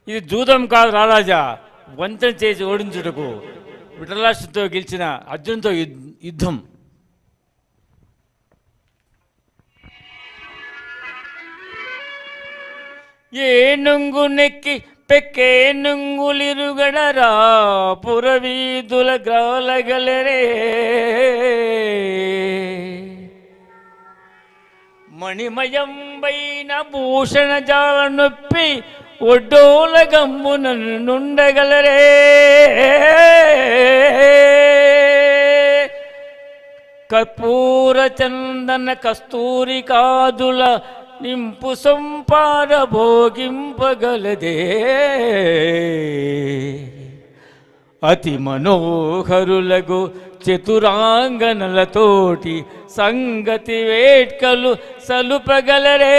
ఇది జూదం కాదు రారాజా, వంచన చేసి ఓడించుటకు విఠలాష్టతో గెలిచిన అర్జునుతో యుద్ధం. ఏనుంగు నెక్కి పెక్కే నుంగులిరుగడరా పురవీధుల గ్రాలగలరే మణిమయంబైన భూషణ జాల నొప్పి ఒడ్డోల గమ్మున నుండగలరే కర్పూర చందన కస్తూరి కాదుల నింపు సంపార భోగింపగలదే అతి మనోహరులగు చతురాంగనలతోటి సంగతి వేట్కలు సలుపగలరే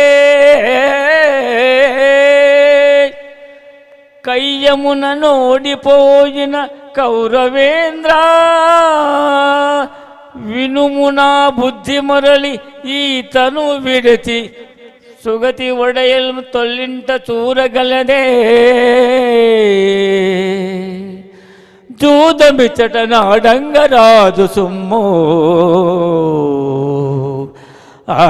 కయ్యమున నోడిపోయిన కౌరవేంద్ర వినుమునా బుద్ధి మరలి ఈతను విడచి సుగతి ఒడయల్ తొల్లింట చూరగలదే జూదమిచట నాడంగరాజు సుమ్మో ఆ